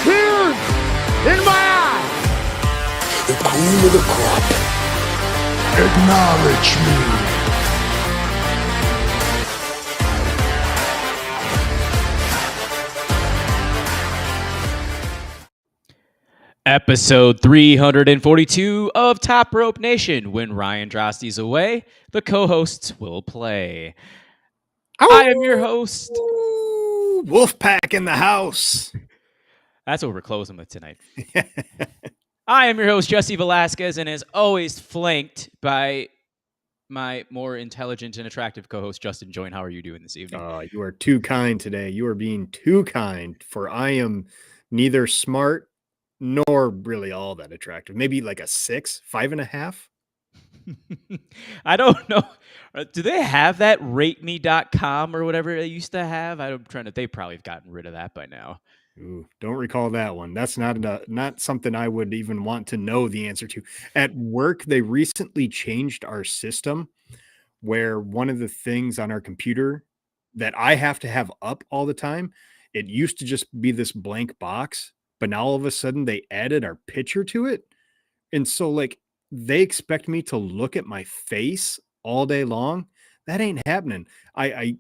tears in my eyes. The cream of the crop. Acknowledge me. Episode 342 of Top Rope Nation. When Ryan Drosty's away, the co-hosts will play. I am your host. Wolfpack in the house. That's what we're closing with tonight. I am your host, Jesse Velasquez, and as always, flanked by my more intelligent and attractive co-host, Justin Joyne. How are you doing this evening? You are too kind today. You are being too kind, for I am neither smart nor really all that attractive. Maybe like a 6, 5.5. I don't know. Do they have that rateme.com or whatever they used to have? I'm trying to. They probably have gotten rid of that by now. Ooh, don't recall that one. That's not something I would even want to know the answer to. At work, they recently changed our system where one of the things on our computer that I have to have up all the time, it used to just be this blank box, but now all of a sudden they added our picture to it. And so like they expect me to look at my face all day long. That ain't happening. I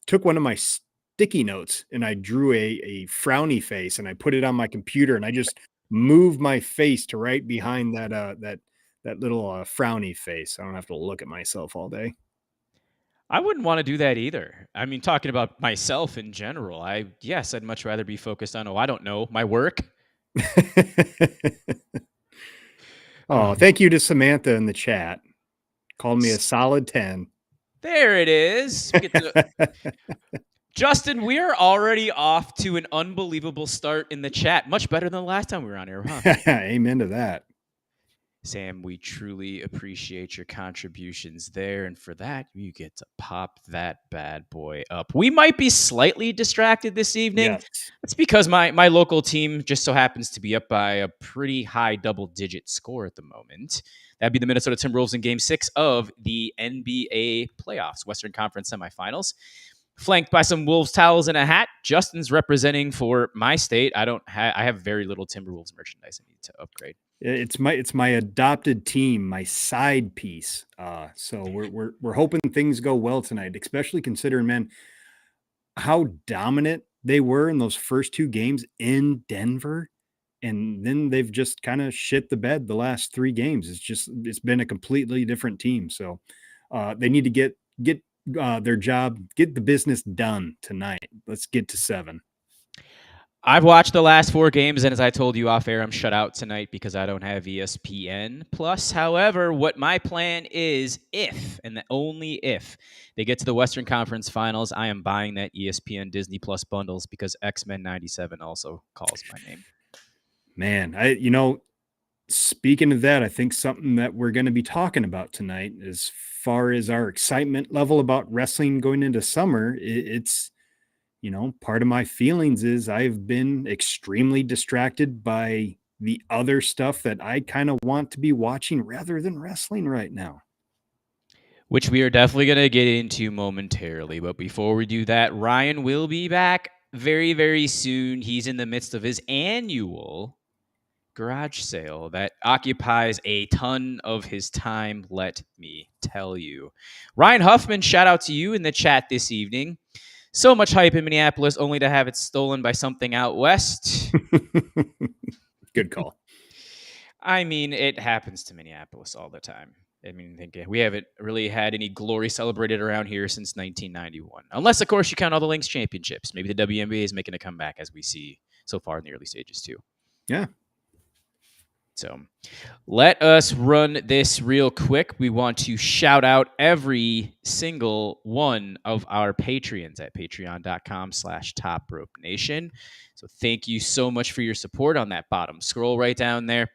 took one of my sticky notes and I drew a frowny face and I put it on my computer and I just moved my face to right behind that little frowny face. I don't have to look at myself all day. I wouldn't want to do that either. I mean, talking about myself in general, I'd much rather be focused on, I don't know, my work. Oh, thank you to Samantha in the chat. Called me a solid 10. There it is. Justin, we are already off to an unbelievable start in the chat. Much better than the last time we were on here, huh? Amen to that. Sam, we truly appreciate your contributions there. And for that, you get to pop that bad boy up. We might be slightly distracted this evening. Yes. That's because my local team just so happens to be up by a pretty high double-digit score at the moment. That'd be the Minnesota Timberwolves in Game 6 of the NBA playoffs, Western Conference semifinals. Flanked by some Wolves towels and a hat. Justin's representing for my state. I have very little Timberwolves merchandise I need to upgrade. It's my adopted team, my side piece. So we're hoping things go well tonight, especially considering, man, how dominant they were in those first 2 games in Denver. And then they've just kind of shit the bed the last 3 games. It's been a completely different team. So they need to get their job, get the business done tonight. Let's get to 7. I've watched the last 4 games, and as I told you off air, I'm shut out tonight because I don't have ESPN Plus. However, what my plan is, if, and only if, they get to the Western Conference Finals, I am buying that ESPN Disney Plus bundles because X-Men 97 also calls my name. Man, speaking of that, I think something that we're going to be talking about tonight, as far as our excitement level about wrestling going into summer, it's part of my feelings is I've been extremely distracted by the other stuff that I kind of want to be watching rather than wrestling right now. Which we are definitely going to get into momentarily. But before we do that, Ryan will be back very, very soon. He's in the midst of his annual garage sale that occupies a ton of his time, let me tell you. Ryan Huffman, shout out to you in the chat this evening. So much hype in Minneapolis, only to have it stolen by something out west. Good call. I mean, it happens to Minneapolis all the time. I mean, we haven't really had any glory celebrated around here since 1991. Unless, of course, you count all the Lynx championships. Maybe the WNBA is making a comeback, as we see so far in the early stages, too. Yeah. So let us run this real quick. We want to shout out every single one of our Patreons at patreon.com/TopRopeNation. So thank you so much for your support on that bottom scroll right down there.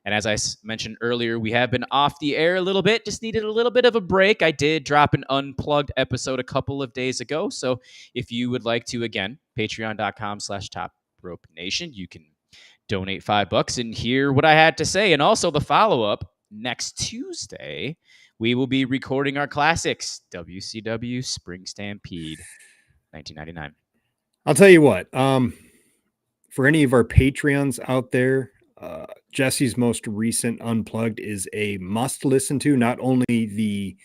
And as I mentioned earlier, we have been off the air a little bit, just needed a little bit of a break. I did drop an unplugged episode a couple of days ago. So if you would like to, again, patreon.com/TopRopeNation, you can donate $5 and hear what I had to say. And also the follow-up next Tuesday, we will be recording our classics, WCW Spring Stampede 1999. I'll tell you what, For any of our Patreons out there, Jesse's most recent Unplugged is a must listen to. Not only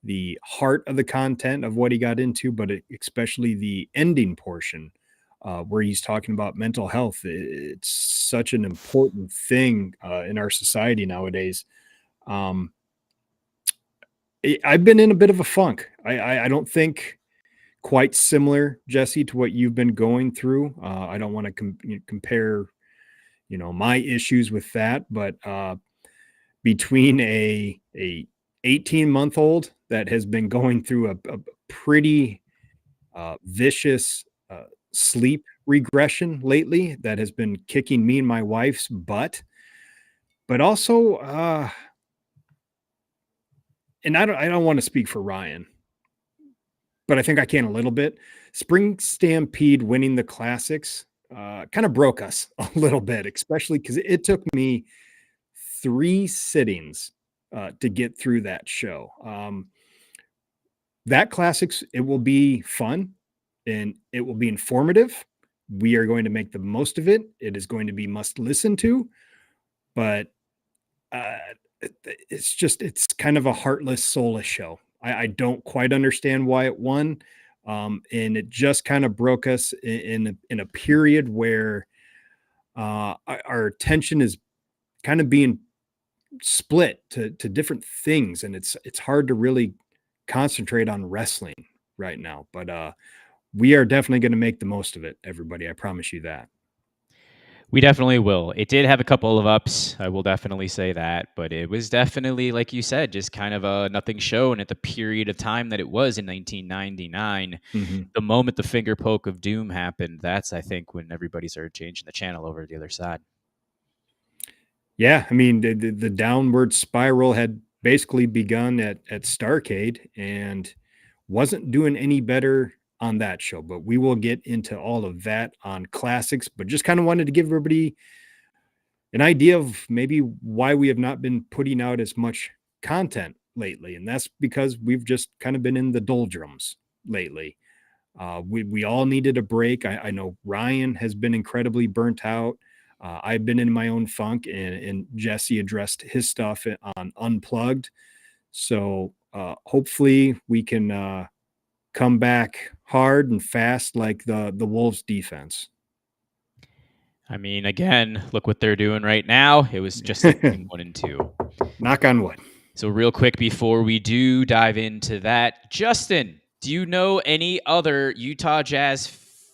the heart of the content of what he got into, but especially the ending portion where he's talking about mental health. It's such an important thing in our society nowadays. I've been in a bit of a funk. I don't think quite similar, Jesse, to what you've been going through. I don't want to compare, my issues with that, but between a 18-month-old that has been going through a pretty vicious sleep regression lately that has been kicking me and my wife's butt, but also, and I don't want to speak for Ryan, but I think I can a little bit. Spring Stampede winning the classics kind of broke us a little bit, especially because it took me 3 sittings to get through that show. That classics, it will be fun and it will be informative. We are going to make the most of it. It is going to be must listen to, but it's kind of a heartless, soulless show. I don't quite understand why it won. And it just kind of broke us in a period where our attention is kind of being split to different things. And it's hard to really concentrate on wrestling right now, but we are definitely going to make the most of it, everybody. I promise you that. We definitely will. It did have a couple of ups. I will definitely say that, but it was definitely, like you said, just kind of a nothing show. And at the period of time that it was in 1999, the moment the finger poke of doom happened, that's, I think, when everybody started changing the channel over to the other side. Yeah, I mean, the downward spiral had basically begun at Starrcade and wasn't doing any better on that show, but we will get into all of that on classics, but just kind of wanted to give everybody an idea of maybe why we have not been putting out as much content lately. And that's because we've just kind of been in the doldrums lately. We all needed a break. I know Ryan has been incredibly burnt out. I've been in my own funk, and Jesse addressed his stuff on Unplugged. So hopefully we can come back hard and fast like the Wolves defense. I mean, again, look what they're doing right now. It was just like 1 and 2. Knock on wood. So real quick before we do dive into that, Justin, do you know any other Utah Jazz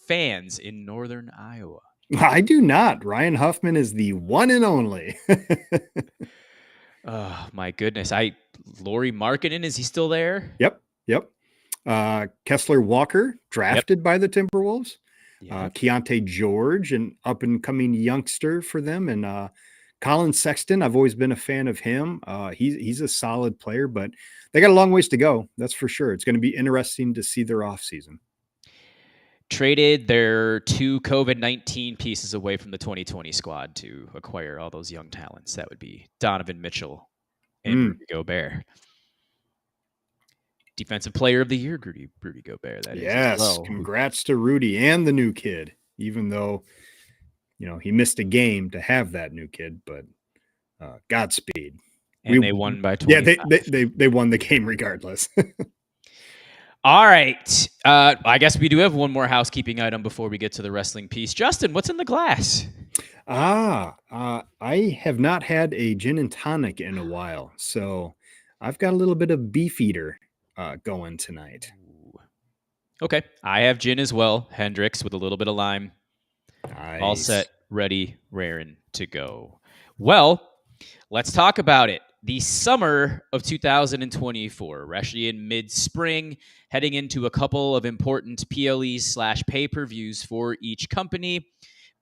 fans in Northern Iowa? I do not. Ryan Huffman is the one and only. Oh, my goodness. Lauri Markkanen, is he still there? Yep. Kessler Walker, drafted by the Timberwolves. Yeah. Keontae George, an up-and-coming youngster for them. And Colin Sexton, I've always been a fan of him. He's a solid player, but they got a long ways to go. That's for sure. It's going to be interesting to see their offseason. Traded their 2 COVID-19 pieces away from the 2020 squad to acquire all those young talents. That would be Donovan Mitchell and Rudy Gobert. Defensive Player of the Year, Rudy Gobert. That yes, is as well. Congrats to Rudy and the new kid, even though, he missed a game to have that new kid, but Godspeed. And they won by 25. Yeah, they won the game regardless. All right. I guess we do have one more housekeeping item before we get to the wrestling piece. Justin, what's in the glass? I have not had a gin and tonic in a while, so I've got a little bit of Beefeater going tonight. Okay. I have gin as well. Hendrix with a little bit of lime. Nice. All set, ready, raring to go. Well, let's talk about it. The summer of 2024. We're actually in mid-spring, heading into a couple of important PLEs/pay-per-views for each company.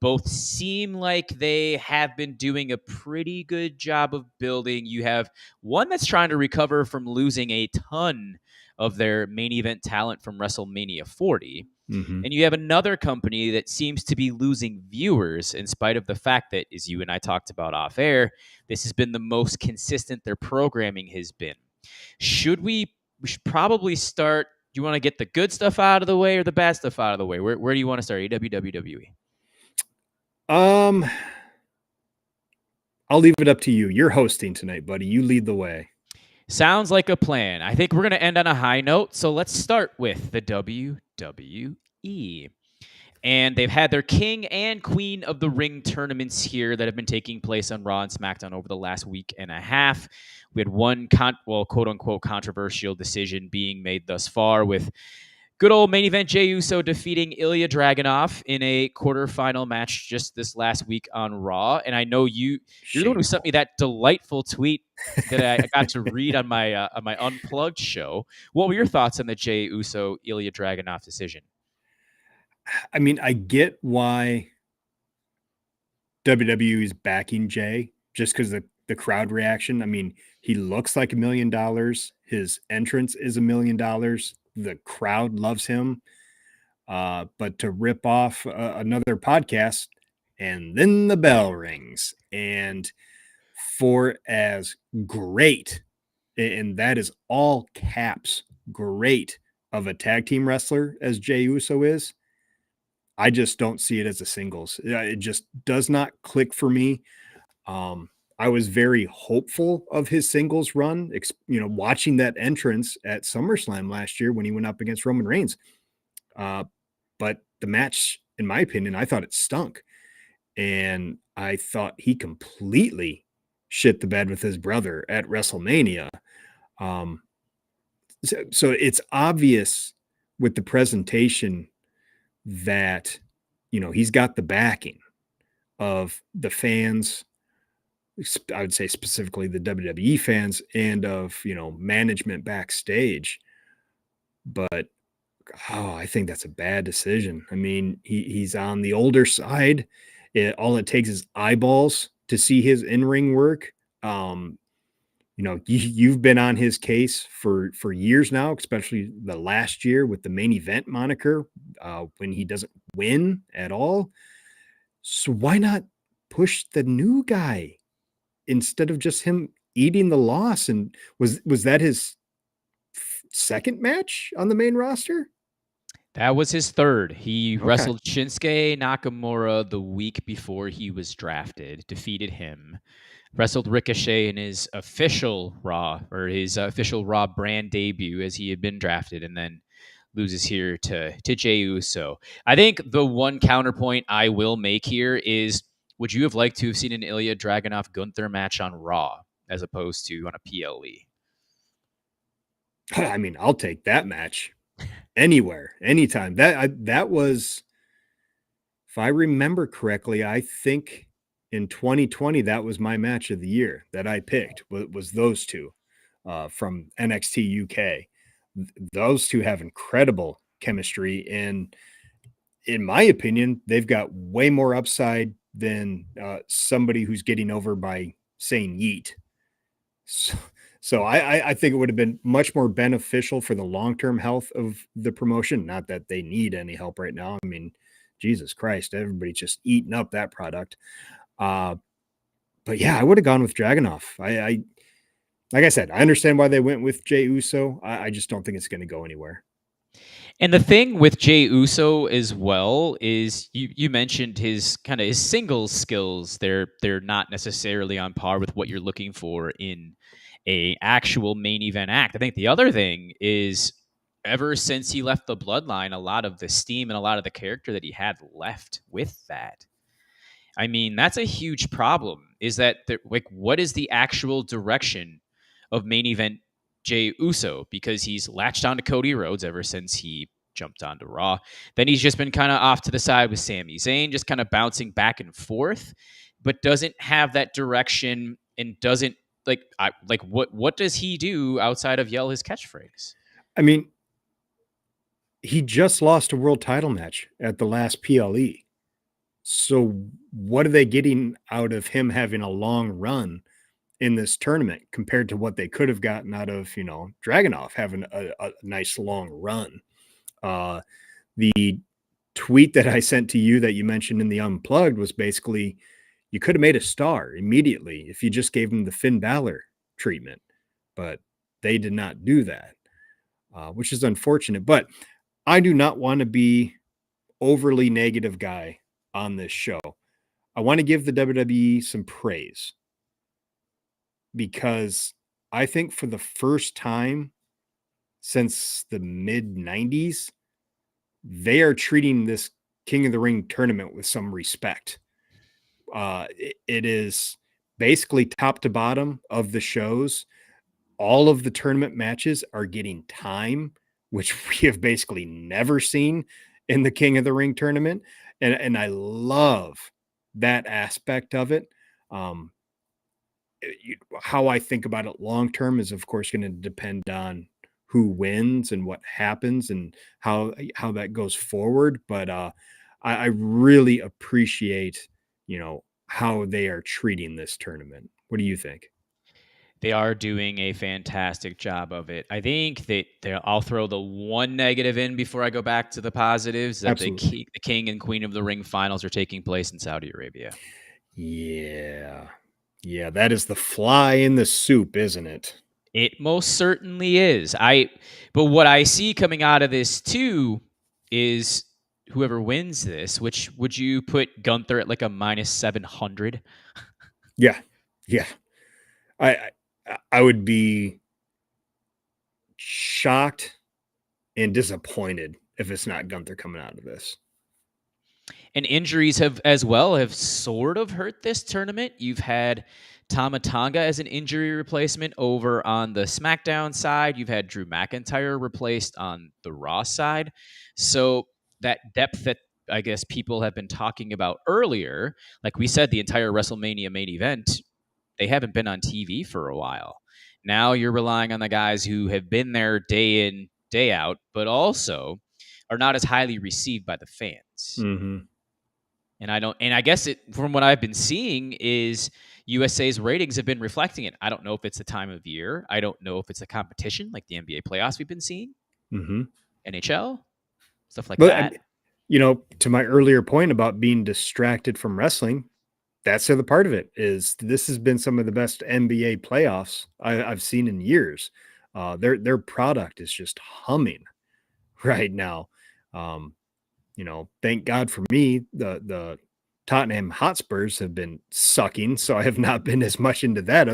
Both seem like they have been doing a pretty good job of building. You have one that's trying to recover from losing a ton of their main event talent from WrestleMania 40. Mm-hmm. And you have another company that seems to be losing viewers in spite of the fact that, as you and I talked about off air, this has been the most consistent their programming has been. We should probably start. Do you want to get the good stuff out of the way or the bad stuff out of the way? Where do you want to start? AEW, WWE? I'll leave it up to you. You're hosting tonight, buddy. You lead the way. Sounds like a plan. I think we're going to end on a high note. So let's start with the WWE. And they've had their king and queen of the ring tournaments here that have been taking place on Raw and SmackDown over the last week and a half. We had one, quote unquote, controversial decision being made thus far with good old main event Jey Uso defeating Ilya Dragunov in a quarterfinal match just this last week on Raw. And I know you're the one who sent me that delightful tweet that I got to read on my Unplugged show. What were your thoughts on the Jey Uso Ilya Dragunov decision? I mean, I get why WWE is backing Jey just because the crowd reaction. I mean, he looks like $1 million. His entrance is $1 million. The crowd loves him. But to rip off another podcast, and then the bell rings, and for as great, and that is all caps, great of a tag team wrestler as Jey Uso is, I just don't see it as a singles. It just does not click for me. I was very hopeful of his singles run, watching that entrance at SummerSlam last year when he went up against Roman Reigns. But the match, in my opinion, I thought it stunk. And I thought he completely shit the bed with his brother at WrestleMania. So it's obvious with the presentation that, he's got the backing of the fans, I would say specifically the WWE fans, and of, management backstage. But, I think that's a bad decision. I mean, he's on the older side. All it takes is eyeballs to see his in-ring work. You've been on his case for years now, especially the last year with the main event moniker, when he doesn't win at all. So why not push the new guy instead of just him eating the loss? And was that his second match on the main roster? That was his third. He wrestled Shinsuke Nakamura the week before he was drafted, defeated him. Wrestled Ricochet in his official Raw brand debut as he had been drafted, and then loses here to Jey Uso. I think the one counterpoint I will make here is, would you have liked to have seen an Ilya Dragunov Gunther match on Raw as opposed to on a PLE? I mean, I'll take that match anywhere, anytime. That was, if I remember correctly, I think in 2020, that was my match of the year that I picked, was those two from NXT UK. Those two have incredible chemistry. And in my opinion, they've got way more upside than somebody who's getting over by saying yeet. So I think it would have been much more beneficial for the long-term health of the promotion. Not that they need any help right now. I mean, Jesus Christ, everybody's just eating up that product. But yeah, I would have gone with Dragunov. I like I said, I understand why they went with Jey Uso. I just don't think it's going to go anywhere. And the thing with Jey Uso as well is you mentioned his singles skills. They're not necessarily on par with what you're looking for in a actual main event act. I think the other thing is, ever since he left the bloodline, a lot of the steam and a lot of the character that he had left with that. I mean, that's a huge problem. Is that what is the actual direction of main event Jey Uso? Because he's latched on to Cody Rhodes ever since he jumped onto Raw. Then he's just been kind of off to the side with Sami Zayn, just kind of bouncing back and forth, but doesn't have that direction and doesn't what does he do outside of yell his catchphrase? I mean, he just lost a world title match at the last PLE. So what are they getting out of him having a long run in this tournament compared to what they could have gotten out of, Dragunov having a nice long run? The tweet that I sent to you that you mentioned in the Unplugged was basically, you could have made a star immediately if you just gave him the Finn Balor treatment, but they did not do that, which is unfortunate. But I do not want to be overly negative guy on this show. I want to give the WWE some praise because I think for the first time since the mid 90s, they are treating this King of the Ring tournament with some respect. It is basically top to bottom of the shows. All of the tournament matches are getting time, which we have basically never seen in the King of the Ring tournament. And I love that aspect of it. How I think about it long term is, of course, going to depend on who wins and what happens and how that goes forward. But I really appreciate, how they are treating this tournament. What do you think? They are doing a fantastic job of it. I think that I'll throw the one negative in before I go back to the positives, that the Absolutely. King and Queen of the Ring finals are taking place in Saudi Arabia. Yeah. Yeah, that is the fly in the soup, isn't it? It most certainly is. But what I see coming out of this too is whoever wins this, which would you put Gunther at like a minus 700? Yeah. Yeah. I would be shocked and disappointed if it's not Gunther coming out of this. And injuries have sort of hurt this tournament. You've had Tama Tonga as an injury replacement over on the SmackDown side. You've had Drew McIntyre replaced on the Raw side. So that depth that I guess people have been talking about earlier, like we said, the entire WrestleMania main event, they haven't been on TV for a while. Now you're relying on the guys who have been there day in, day out, but also are not as highly received by the fans. Mm-hmm. And I guess from what I've been seeing is USA's ratings have been reflecting it. I don't know if it's the time of year. I don't know if it's a competition like the NBA playoffs we've been seeing, Mm-hmm. NHL, stuff like But that. to my earlier point about being distracted from wrestling, that's the other part of it is this has been some of the best NBA playoffs I've seen in years. Their product is just humming right now. Thank God for me, the Tottenham Hotspurs have been sucking, so I have not been as much into that.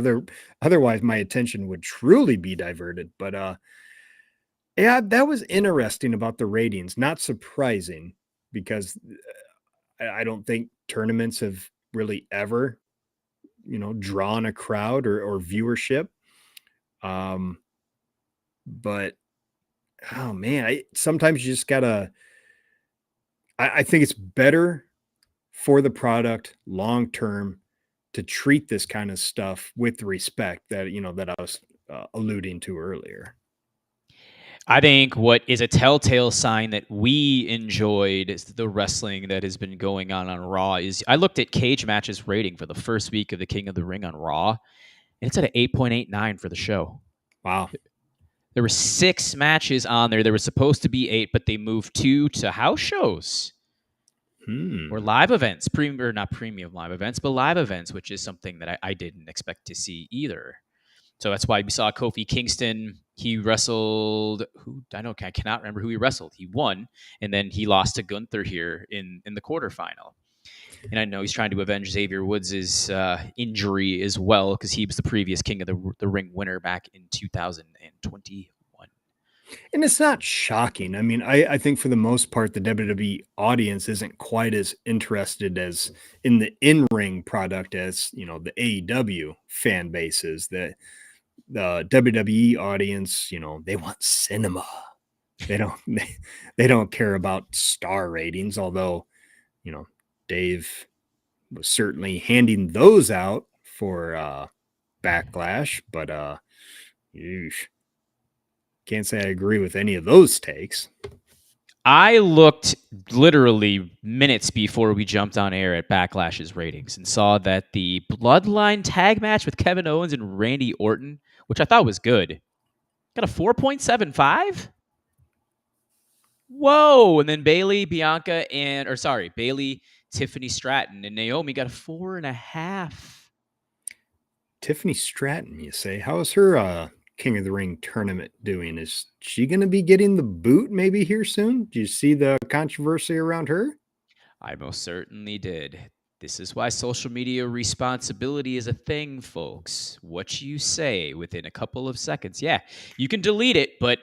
Otherwise, my attention would truly be diverted. But yeah, that was interesting about the ratings. Not surprising because I don't think tournaments have really ever, drawn a crowd or viewership. But oh man, sometimes you just gotta. I think it's better for the product long term to treat this kind of stuff with respect that I was alluding to earlier. I think what is a telltale sign that we enjoyed the wrestling that has been going on Raw is I looked at Cage Matches rating for the first week of the King of the Ring on Raw, and it's at an 8.89 for the show. Wow. There were 6 matches on there. There were supposed to be 8, but they moved 2 to house shows or live events, not premium live events, but live events, which is something that I didn't expect to see either. So that's why we saw Kofi Kingston. He wrestled I cannot remember who he wrestled. He won, and then he lost to Gunther here in the quarterfinal. And I know he's trying to avenge Xavier Woods' injury as well because he was the previous King of the Ring winner back in 2021. And it's not shocking. I mean, I think for the most part, the WWE audience isn't quite as interested as in the in-ring product as, the AEW fan base is. The WWE audience, they want cinema. They don't they don't care about star ratings, although, Dave was certainly handing those out for Backlash, but yeesh. Can't say I agree with any of those takes. I looked literally minutes before we jumped on air at Backlash's ratings and saw that the Bloodline tag match with Kevin Owens and Randy Orton, which I thought was good, got a 4.75. Whoa! And then Bailey, Tiffany Stratton, and Naomi got a 4.5. Tiffany Stratton, you say? How is her King of the Ring tournament doing? Is she going to be getting the boot maybe here soon? Do you see the controversy around her? I most certainly did. This is why social media responsibility is a thing, folks. What you say within a couple of seconds. Yeah, you can delete it, but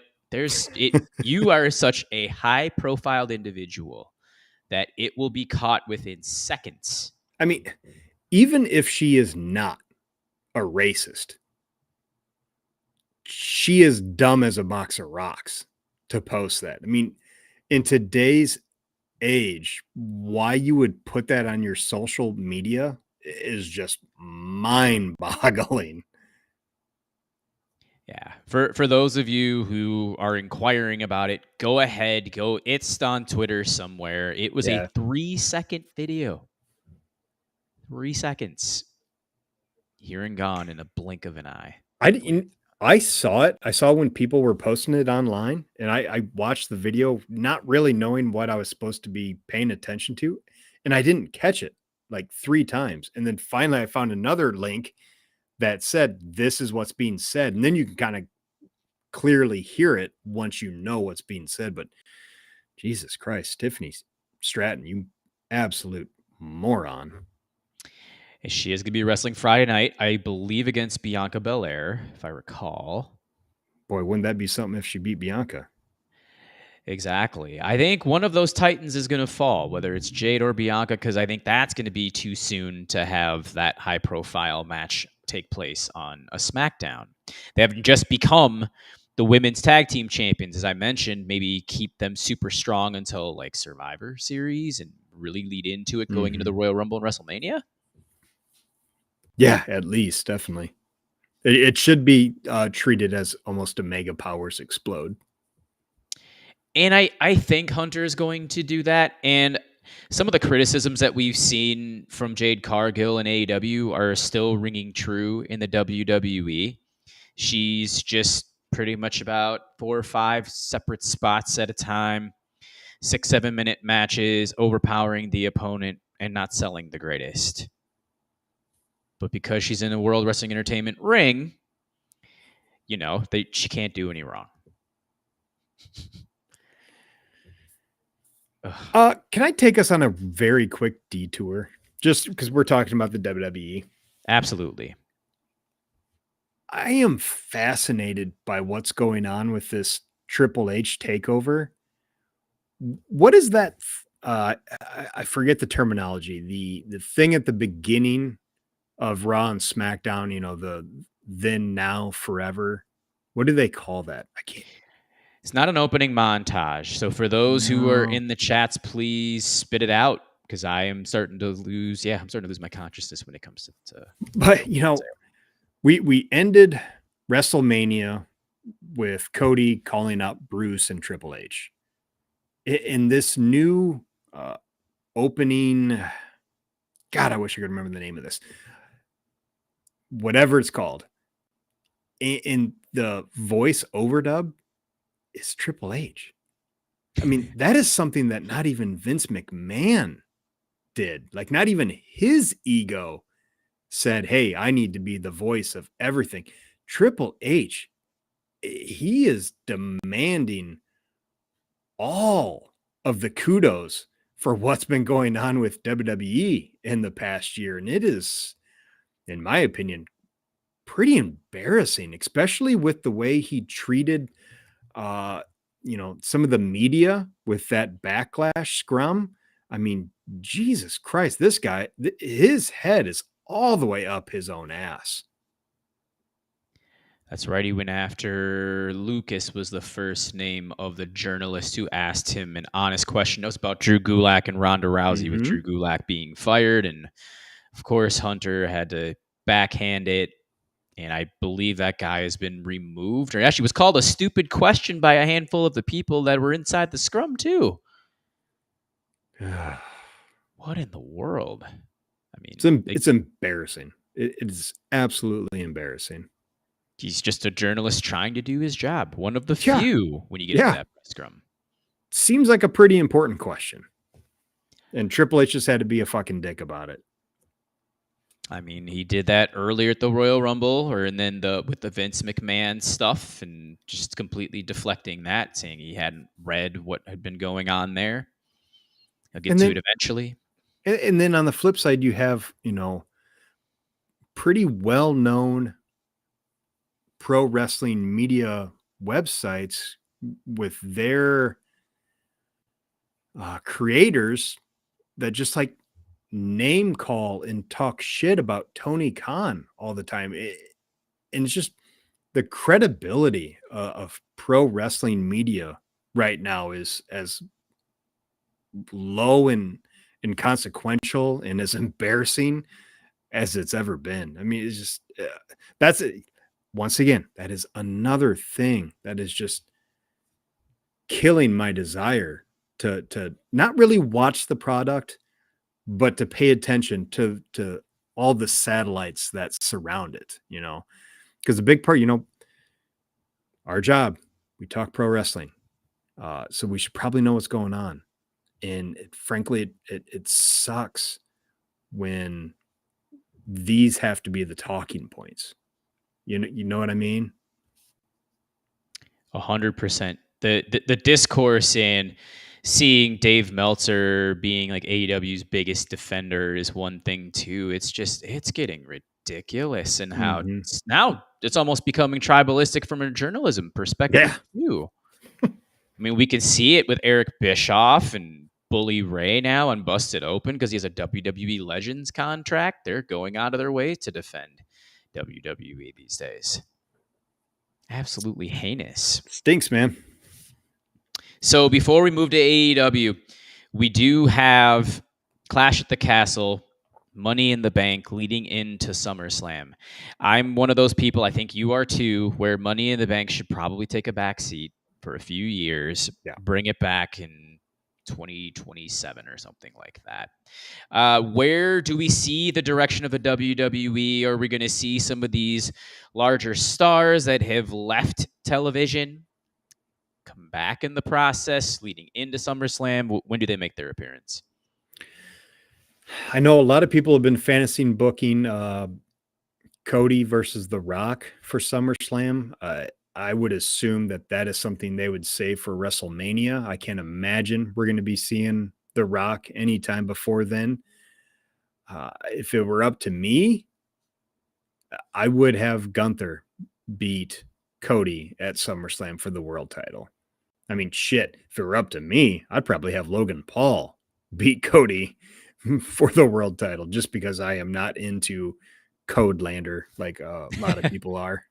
you are such a high-profiled individual that it will be caught within seconds. I mean, even if she is not a racist, she is dumb as a box of rocks to post that. I mean, in today's age, why you would put that on your social media is just mind-boggling. Yeah. For those of you who are inquiring about it, go ahead. It's on Twitter somewhere. It was a 3-second video. 3 seconds. Here and gone in a blink of an eye. I saw it. I saw when people were posting it online, and I watched the video not really knowing what I was supposed to be paying attention to, and I didn't catch it like 3 times. And then finally I found another link that said, this is what's being said. And then you can kind of clearly hear it once you know what's being said. But Jesus Christ, Tiffany Stratton, you absolute moron. She is going to be wrestling Friday night, I believe, against Bianca Belair, if I recall. Boy, wouldn't that be something if she beat Bianca? Exactly. I think one of those Titans is going to fall, whether it's Jade or Bianca, because I think that's going to be too soon to have that high-profile match take place on a SmackDown. They have just become the women's tag team champions, as I mentioned. Maybe keep them super strong until like Survivor Series and really lead into it going into the Royal Rumble and WrestleMania. Yeah, at least, definitely. It should be treated as almost a Mega Powers explode. And I think Hunter is going to do that. And some of the criticisms that we've seen from Jade Cargill and AEW are still ringing true in the WWE. She's just pretty much about 4 or 5 separate spots at a time, 6-7 minute matches, overpowering the opponent and not selling the greatest. But because she's in a World Wrestling Entertainment ring, she can't do any wrong. Can I take us on a very quick detour? Just because we're talking about the WWE. Absolutely. I am fascinated by what's going on with this Triple H takeover. What is that? I forget the terminology. The thing at the beginning of Raw and SmackDown, the then, now, forever. What do they call that? I can't. It's not an opening montage. So for those who are in the chats, please spit it out, because I'm starting to lose my consciousness when it comes to But we ended WrestleMania with Cody calling up Bruce and Triple H. In this new opening, God, I wish I could remember the name of this. Whatever it's called. In the voice overdub is Triple H. I mean, that is something that not even Vince McMahon did. Like, not even his ego said, hey, I need to be the voice of everything. Triple H, he is demanding all of the kudos for what's been going on with WWE in the past year. And it is, in my opinion, pretty embarrassing, especially with the way he treated some of the media with that backlash scrum. I mean, Jesus Christ, this guy, his head is all the way up his own ass. That's right. He went after Lucas, was the first name of the journalist who asked him an honest question. It was about Drew Gulak and Ronda Rousey, with Drew Gulak being fired. And of course, Hunter had to backhand it. And I believe that guy has been removed, or actually was called a stupid question by a handful of the people that were inside the scrum too. What in the world? I mean, it's embarrassing. It is absolutely embarrassing. He's just a journalist trying to do his job. One of the few when you get into that scrum. Seems like a pretty important question. And Triple H just had to be a fucking dick about it. I mean, he did that earlier at the Royal Rumble, and then with the Vince McMahon stuff, and just completely deflecting that, saying he hadn't read what had been going on there. I'll get to it eventually. And then on the flip side, you have, pretty well-known pro wrestling media websites with their creators that just like name call and talk shit about Tony Khan all the time. And it's just the credibility of pro wrestling media right now is as low and inconsequential and as embarrassing as it's ever been. I mean, it's just that's it. Once again, that is another thing that is just killing my desire to not really watch the product, but to pay attention to all the satellites that surround it, because a big part, our job, we talk pro wrestling. So we should probably know what's going on. And frankly, it sucks when these have to be the talking points. You know what I mean? 100%. The discourse in seeing Dave Meltzer being like AEW's biggest defender is one thing too. It's getting ridiculous, and how now it's almost becoming tribalistic from a journalism perspective too. I mean, we can see it with Eric Bischoff and Bully Ray now on Busted Open because he has a WWE Legends contract. They're going out of their way to defend WWE these days. Absolutely heinous. Stinks, man. So before we move to AEW, we do have Clash at the Castle, Money in the Bank leading into SummerSlam. I'm one of those people, I think you are too, where Money in the Bank should probably take a back seat for a few years, bring it back in 2027 or something like that. Where do we see the direction of the WWE? Are we going to see some of these larger stars that have left television come back in the process leading into SummerSlam? When do they make their appearance? I know a lot of people have been fantasy booking Cody versus The Rock for SummerSlam. I would assume that is something they would save for WrestleMania. I can't imagine we're going to be seeing The Rock anytime before then. If it were up to me, I would have Gunther beat Cody at SummerSlam for the world title. I mean, shit, if it were up to me, I'd probably have Logan Paul beat Cody for the world title just because I am not into Codelander like a lot of people are.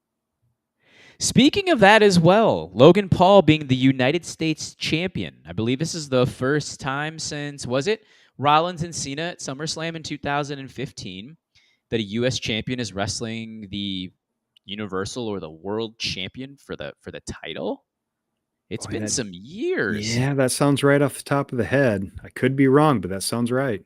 Speaking of that as well, Logan Paul being the United States champion. I believe this is the first time since, was it Rollins and Cena at SummerSlam in 2015 that a U.S. champion is wrestling the Universal or the World Champion for the title? It's been some years. Yeah, that sounds right off the top of the head. I could be wrong, but that sounds right.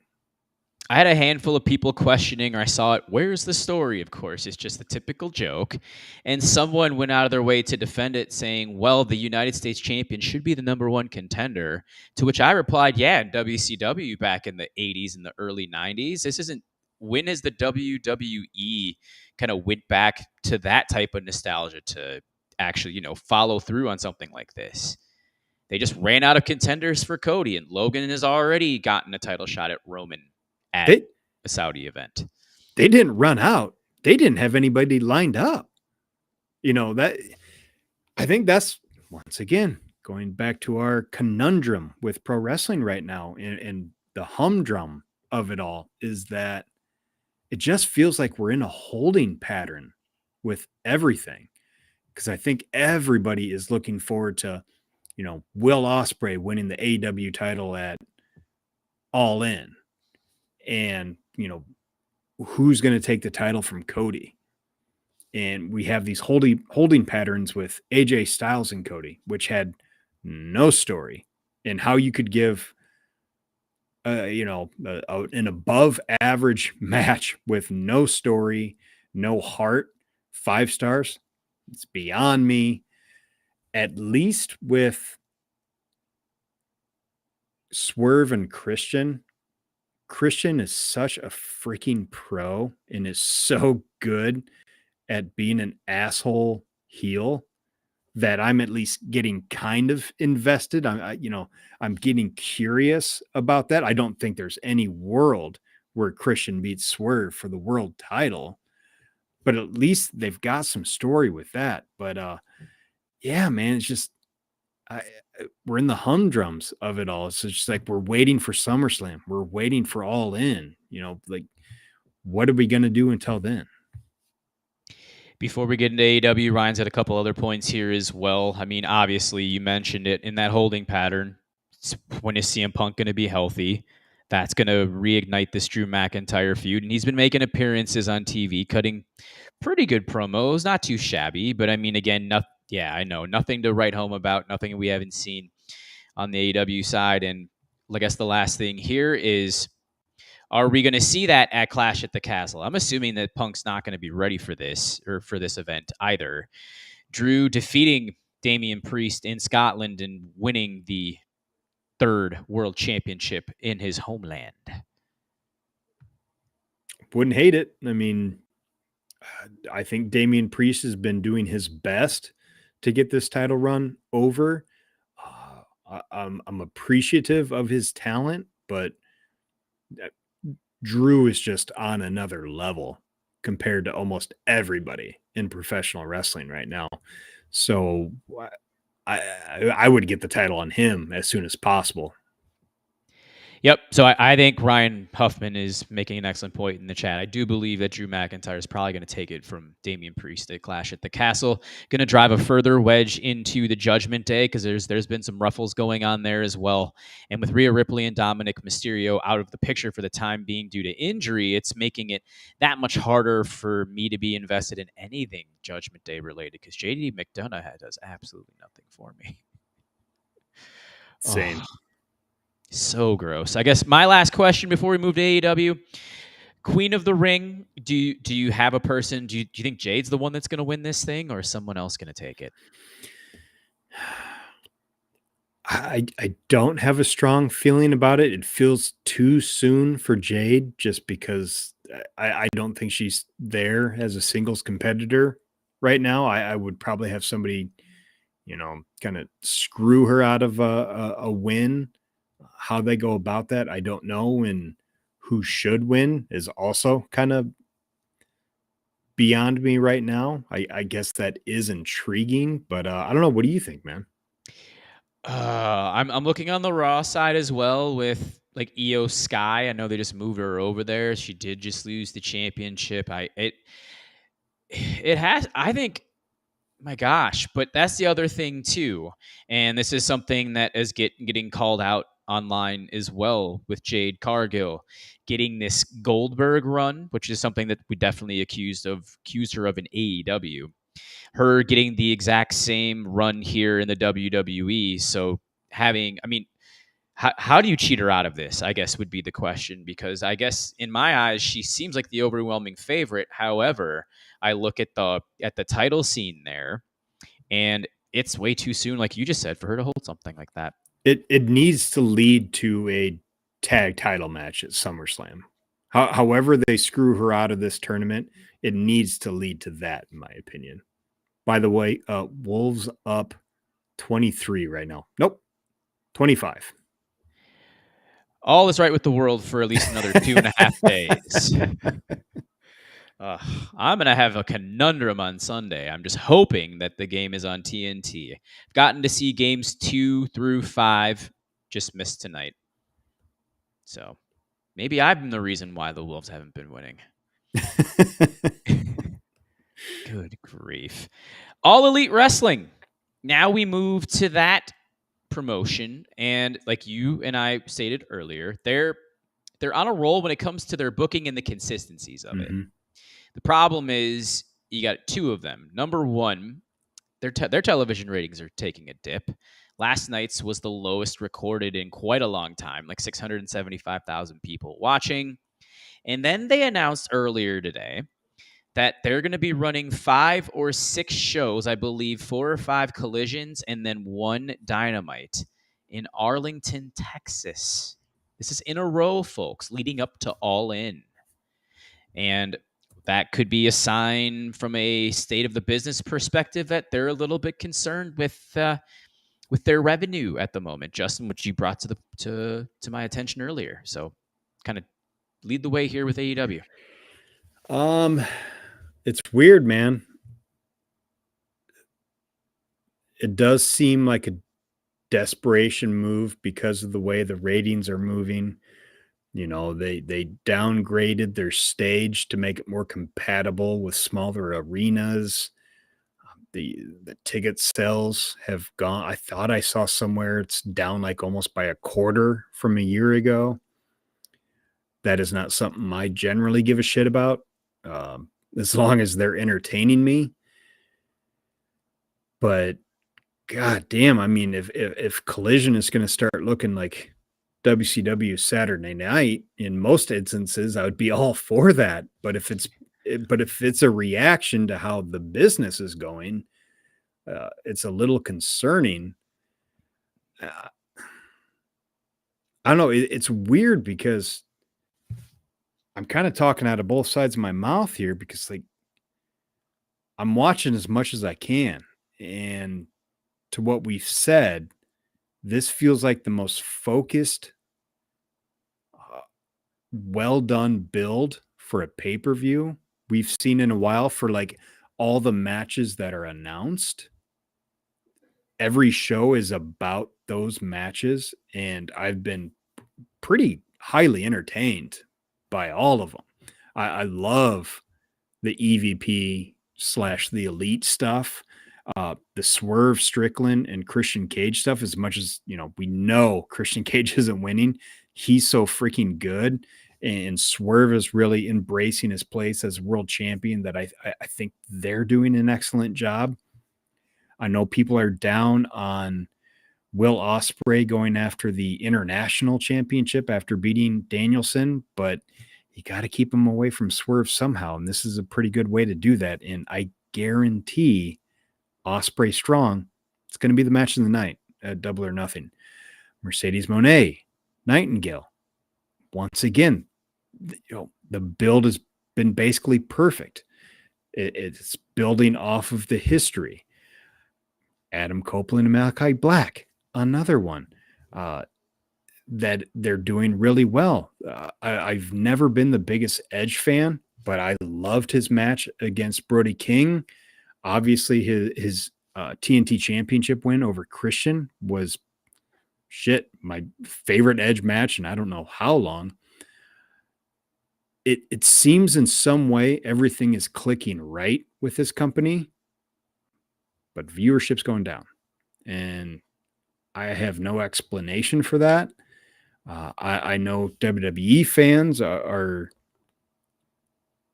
I had a handful of people questioning, or I saw it, where's the story? Of course, it's just the typical joke. And someone went out of their way to defend it, saying, well, the United States champion should be the number one contender. To which I replied, yeah, in WCW back in the 80s and the early 90s. This isn't, when has the WWE kind of went back to that type of nostalgia to actually, follow through on something like this? They just ran out of contenders for Cody, and Logan has already gotten a title shot at Roman at a Saudi event. They didn't run out. They didn't have anybody lined up. That I think that's, once again, going back to our conundrum with pro wrestling right now, and the humdrum of it all is that it just feels like we're in a holding pattern with everything. Because I think everybody is looking forward to, Will Ospreay winning the AEW title at All In. And, who's going to take the title from Cody? And we have these holding patterns with AJ Styles and Cody, which had no story, and how you could give, an above average match with no story, no heart, 5 stars. It's beyond me. At least with Swerve and Christian is such a freaking pro and is so good at being an asshole heel that I'm at least getting kind of invested. I'm getting curious about that. I don't think there's any world where Christian beats Swerve for the world title, but at least they've got some story with that. But yeah, man, it's just we're in the humdrums of it all. It's just like we're waiting for SummerSlam. We're waiting for All In. Like what are we gonna do until then? Before we get into AEW, Ryan's had a couple other points here as well. I mean, obviously, you mentioned it in that holding pattern. When is CM Punk going to be healthy? That's going to reignite this Drew McIntyre feud. And he's been making appearances on TV, cutting pretty good promos, not too shabby. But I mean, again, I know nothing to write home about, nothing we haven't seen on the AEW side. And I guess the last thing here is, are we going to see that at Clash at the Castle? I'm assuming that Punk's not going to be ready for this or for this event either. Drew defeating Damian Priest in Scotland and winning the third world championship in his homeland. Wouldn't hate it. I mean, I think Damian Priest has been doing his best to get this title run over. I'm appreciative of his talent, but Drew is just on another level compared to almost everybody in professional wrestling right now. So I would get the title on him as soon as possible. Yep. So I think Ryan Huffman is making an excellent point in the chat. I do believe that Drew McIntyre is probably going to take it from Damian Priest at Clash at the Castle. Going to drive a further wedge into the Judgment Day because there's been some ruffles going on there as well. And with Rhea Ripley and Dominic Mysterio out of the picture for the time being due to injury, it's making it that much harder for me to be invested in anything Judgment Day related because JD McDonough does absolutely nothing for me. Same. Oh. So gross. I guess my last question before we move to AEW, Queen of the Ring, do you have a person? Do you think Jade's the one that's going to win this thing or is someone else going to take it? I don't have a strong feeling about it. It feels too soon for Jade just because I don't think she's there as a singles competitor right now. I would probably have somebody, kind of screw her out of a win. How they go about that, I don't know. And who should win is also kind of beyond me right now. I guess that is intriguing, but I don't know. What do you think, man? I'm looking on the Raw side as well with like Io Sky. I know they just moved her over there. She did just lose the championship. It has, I think, my gosh, but that's the other thing too. And this is something that is getting called out online as well with Jade Cargill getting this Goldberg run, which is something that we definitely accused her of in AEW. Her getting the exact same run here in the WWE. So how do you cheat her out of this, I guess would be the question, because I guess in my eyes, she seems like the overwhelming favorite. However, I look at the title scene there and it's way too soon, like you just said, for her to hold something like that. It needs to lead to a tag title match at SummerSlam. However they screw her out of this tournament, it needs to lead to that, in my opinion. By the way, Wolves up 23 right now. Nope, 25. All is right with the world for at least another 2.5 days. I'm going to have a conundrum on Sunday. I'm just hoping that the game is on TNT. I've gotten to see games 2 through 5, just missed tonight. So maybe I'm the reason why the Wolves haven't been winning. Good grief. All Elite Wrestling. Now we move to that promotion. And like you and I stated earlier, they're on a roll when it comes to their booking and the consistencies of it. The problem is you got two of them. Number one, their television ratings are taking a dip. Last night's was the lowest recorded in quite a long time, like 675,000 people watching. And then they announced earlier today that they're going to be running 5 or 6 shows, I believe 4 or 5 collisions, and then 1 Dynamite in Arlington, Texas. This is in a row, folks, leading up to All In. And that could be a sign from a state of the business perspective that they're a little bit concerned with their revenue at the moment, Justin, which you brought to my attention earlier. So kind of lead the way here with AEW. It's weird, man. It does seem like a desperation move because of the way the ratings are moving. You know, they downgraded their stage to make it more compatible with smaller arenas. The ticket sales have gone. I thought I saw somewhere it's down like almost by a quarter from a year ago. That is not something I generally give a shit about, as long as they're entertaining me. But god damn, I mean, if Collision is going to start looking like WCW Saturday Night, in most instances, I would be all for that. But if it's a reaction to how the business is going, it's a little concerning. I don't know. It's weird because I'm kind of talking out of both sides of my mouth here, because like I'm watching as much as I can, and to what we've said, this feels like the most focused, well done build for a pay-per-view we've seen in a while. For like all the matches that are announced, every show is about those matches, and I've been pretty highly entertained by all of them. I love the EVP / the Elite stuff, the Swerve Strickland and Christian Cage stuff. As much as, you know, we know Christian Cage isn't winning, he's so freaking good, and Swerve is really embracing his place as world champion, that I think they're doing an excellent job. I know people are down on Will Ospreay going after the international championship after beating Danielson, but you got to keep him away from Swerve somehow, and this is a pretty good way to do that. And I guarantee Ospreay Strong, it's going to be the match of the night at Double or Nothing. Mercedes Moné, Nightingale. Once again, you know, the build has been basically perfect. It's building off of the history. Adam Copeland and Malachi Black, another one that they're doing really well. I've never been the biggest Edge fan, but I loved his match against Brody King. Obviously, his TNT Championship win over Christian was my favorite Edge match, and I don't know how long. It seems in some way everything is clicking right with this company, but viewership's going down, and I have no explanation for that. I know WWE fans are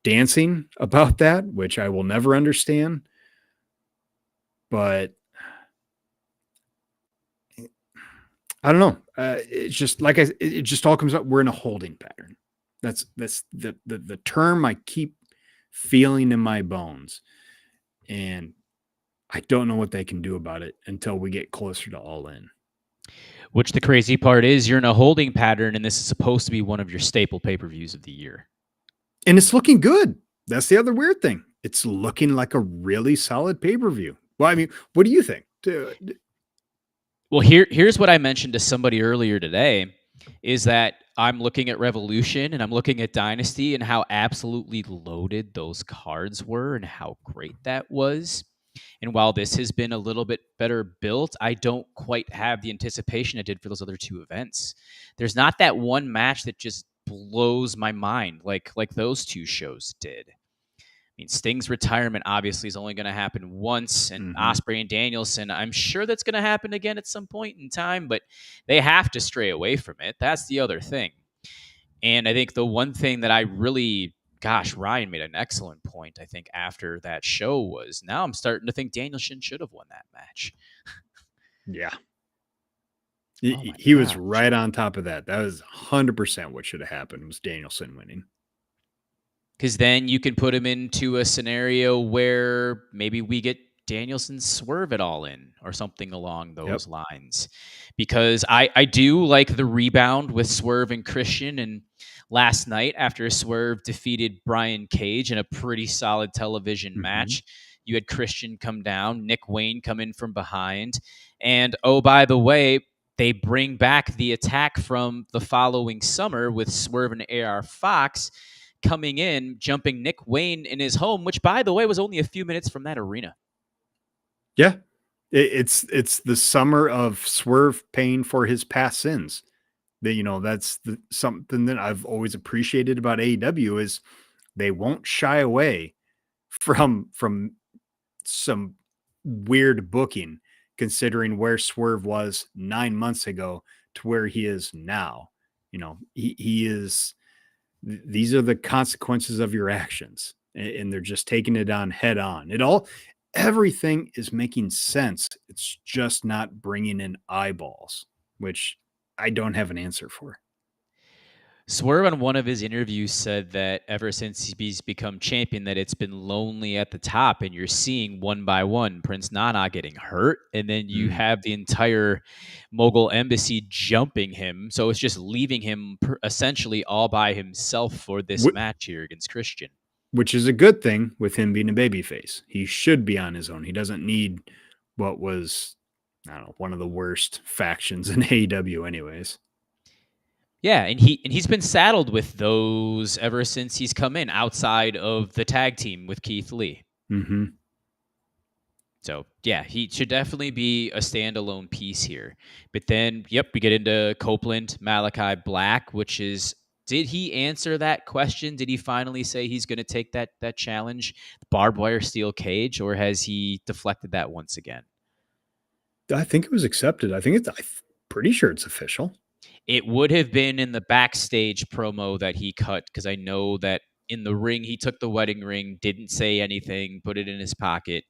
dancing about that, which I will never understand. But I don't know. It's just like it just all comes up. We're in a holding pattern. That's the term I keep feeling in my bones, and I don't know what they can do about it until we get closer to All In. Which the crazy part is, you're in a holding pattern, and this is supposed to be one of your staple pay-per-views of the year. And it's looking good. That's the other weird thing. It's looking like a really solid pay-per-view. Well, I mean, what do you think? Well, here's what I mentioned to somebody earlier today, is that I'm looking at Revolution and I'm looking at Dynasty and how absolutely loaded those cards were and how great that was. And while this has been a little bit better built, I don't quite have the anticipation I did for those other two events. There's not that one match that just blows my mind like those two shows did. I mean, Sting's retirement obviously is only going to happen once, and Ospreay and Danielson, I'm sure that's going to happen again at some point in time, but they have to stray away from it. That's the other thing. And I think the one thing that I really, Ryan made an excellent point, I think, after that show was, now I'm starting to think Danielson should have won that match. Yeah. He was right on top of that. That was 100% what should have happened, was Danielson winning. Because then you can put him into a scenario where maybe we get Danielson Swerve it all in or something along those lines. Because I do like the rebound with Swerve and Christian. And last night after Swerve defeated Brian Cage in a pretty solid television match. You had Christian come down, Nick Wayne come in from behind. And oh, by the way, they bring back the attack from the following summer with Swerve and AR Fox coming in, jumping Nick Wayne in his home, which, by the way, was only a few minutes from that arena. Yeah. It's the summer of Swerve paying for his past sins. That's something that I've always appreciated about AEW is they won't shy away from some weird booking, considering where Swerve was 9 months ago to where he is now. He is, these are the consequences of your actions, and they're just taking it on head on. Everything is making sense. It's just not bringing in eyeballs, which I don't have an answer for. Swerve on one of his interviews said that ever since he's become champion, that it's been lonely at the top, and you're seeing one by one Prince Nana getting hurt, and then you have the entire Mogul Embassy jumping him. So it's just leaving him essentially all by himself for this match here against Christian. Which is a good thing with him being a babyface. He should be on his own. He doesn't need what was, I don't know, one of the worst factions in AEW anyways. Yeah, and he's been saddled with those ever since he's come in, outside of the tag team with Keith Lee. Mm-hmm. So, yeah, he should definitely be a standalone piece here. But then, we get into Copeland, Malachi Black, which is, did he answer that question? Did he finally say he's going to take that challenge, barbed wire steel cage, or has he deflected that once again? I think it was accepted. I'm pretty sure it's official. It would have been in the backstage promo that he cut, because I know that in the ring, he took the wedding ring, didn't say anything, put it in his pocket.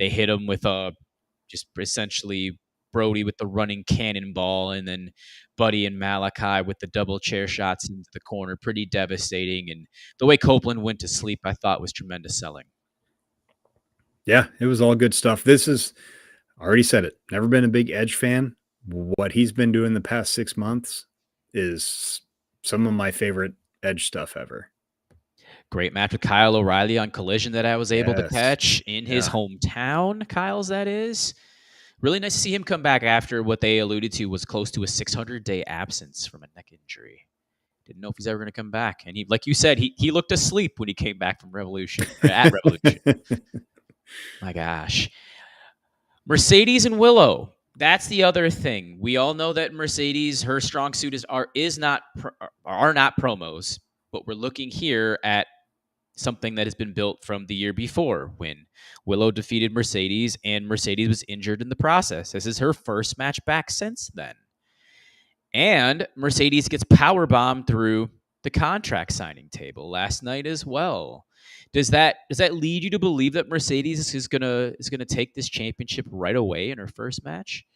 They hit him with just essentially Brody with the running cannonball, and then Buddy and Malachi with the double chair shots into the corner. Pretty devastating. And the way Copeland went to sleep, I thought was tremendous selling. Yeah, it was all good stuff. I already said it, never been a big Edge fan. What he's been doing the past 6 months is some of my favorite Edge stuff ever. Great match with Kyle O'Reilly on Collision that I was able to catch in his hometown, Kyle's that is. Really nice to see him come back after what they alluded to was close to a 600-day absence from a neck injury. Didn't know if he's ever going to come back. And he, like you said, he looked asleep when he came back from Revolution, at Revolution. My gosh. Mercedes and Willow. That's the other thing. We all know that Mercedes, her strong suit are not promos, but we're looking here at something that has been built from the year before when Willow defeated Mercedes and Mercedes was injured in the process. This is her first match back since then. And Mercedes gets powerbombed through the contract signing table last night as well. Does that lead you to believe that Mercedes is gonna take this championship right away in her first match?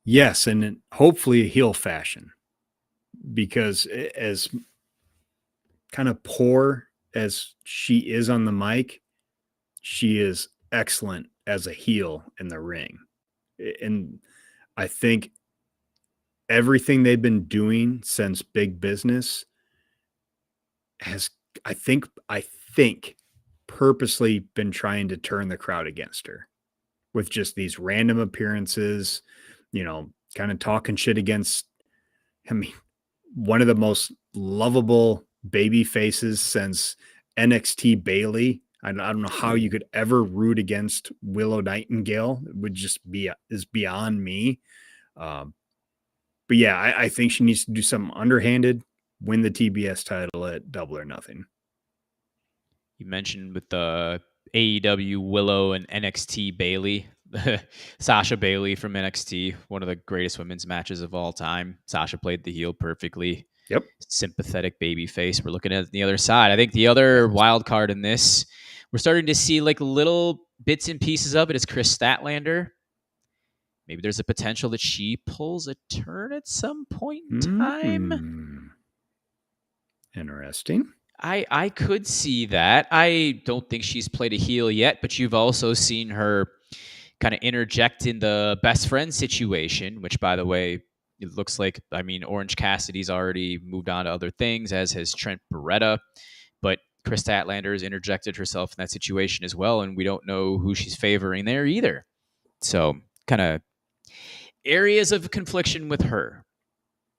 Yes, and hopefully a heel fashion, because as kind of poor as she is on the mic, she is excellent as a heel in the ring. And I think everything they've been doing since Big Business has, I think purposely been trying to turn the crowd against her with just these random appearances, kind of talking shit against, one of the most lovable baby faces since NXT Bailey. I don't know how you could ever root against Willow Nightingale. It would just is beyond me. But yeah, I think she needs to do something underhanded, win the TBS title at Double or Nothing. You mentioned with the AEW Willow and NXT Bailey, Sasha Bailey from NXT, one of the greatest women's matches of all time. Sasha played the heel perfectly. Yep. Sympathetic baby face. We're looking at the other side. I think the other wild card in this, we're starting to see like little bits and pieces of it, is Chris Statlander. Maybe there's a potential that she pulls a turn at some point in time. Interesting. I could see that. I don't think she's played a heel yet, but you've also seen her kind of interject in the best friend situation, which, by the way, It looks like, I mean, Orange Cassidy's already moved on to other things, as has Trent Beretta. But Chris Statlander has interjected herself in that situation as well, and we don't know who she's favoring there either. So, kind of areas of confliction with her.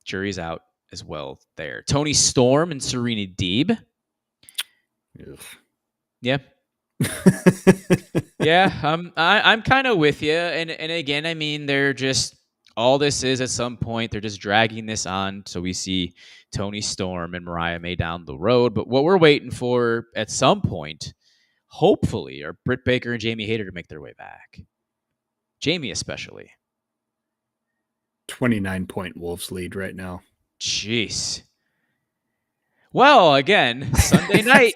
Jury's out as well there. Tony Storm and Serena Deeb. Ugh. Yeah. Yeah, I'm kind of with you. And again, I mean, they're just, all this is at some point, they're just dragging this on. So we see Tony Storm and Mariah May down the road. But what we're waiting for at some point, hopefully, are Britt Baker and Jamie Hayter to make their way back. Jamie especially. 29-point Wolves lead right now. Jeez. Well, again, Sunday night.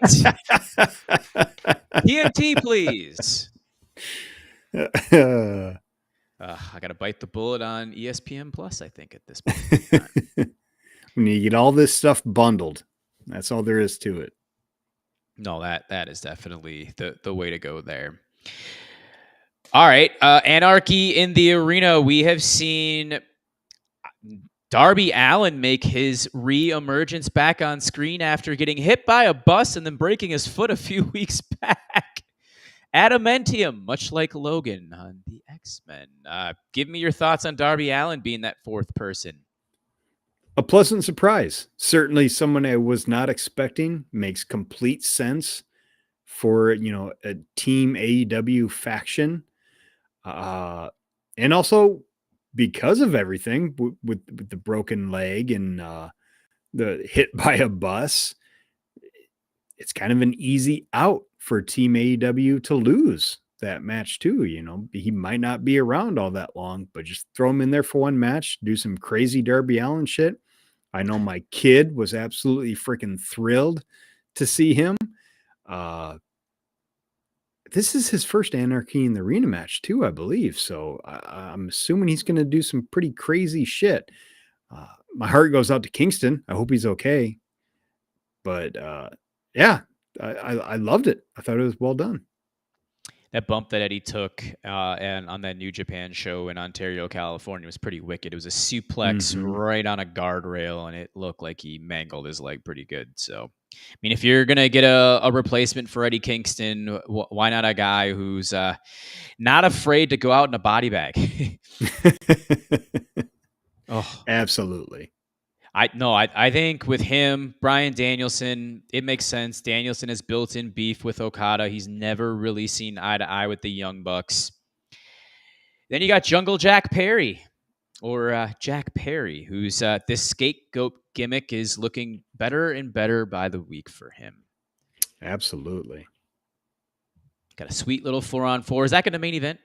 TNT, please. I got to bite the bullet on ESPN Plus, I think, at this point. When you get all this stuff bundled, that's all there is to it. No, that is definitely the way to go there. All right. Anarchy in the Arena. We have seen Darby Allin make his re-emergence back on screen after getting hit by a bus and then breaking his foot a few weeks back. Adamantium, much like Logan on the X-Men. Give me your thoughts on Darby Allin being that fourth person. A pleasant surprise. Certainly someone I was not expecting. Makes complete sense for, a team AEW faction. And also because of everything with the broken leg and the hit by a bus, it's kind of an easy out for Team AEW to lose that match too. He might not be around all that long, but just throw him in there for one match, do some crazy Darby Allin shit. I know my kid was absolutely freaking thrilled to see him. This is his first Anarchy in the Arena match too, I believe. So I'm assuming he's going to do some pretty crazy shit. My heart goes out to Kingston. I hope he's okay. But yeah, I loved it. I thought it was well done. That bump that Eddie took and on that New Japan show in Ontario, California was pretty wicked. It was a suplex right on a guardrail, and it looked like he mangled his leg pretty good. So, I mean, if you're going to get a replacement for Eddie Kingston, why not a guy who's not afraid to go out in a body bag? Oh, absolutely. I think with him, Bryan Danielson, it makes sense. Danielson has built-in beef with Okada. He's never really seen eye to eye with the Young Bucks. Then you got Jungle Jack Perry, or Jack Perry, who's this scapegoat gimmick is looking better and better by the week for him. Absolutely. Got a sweet little 4-on-4. Is that going to main event?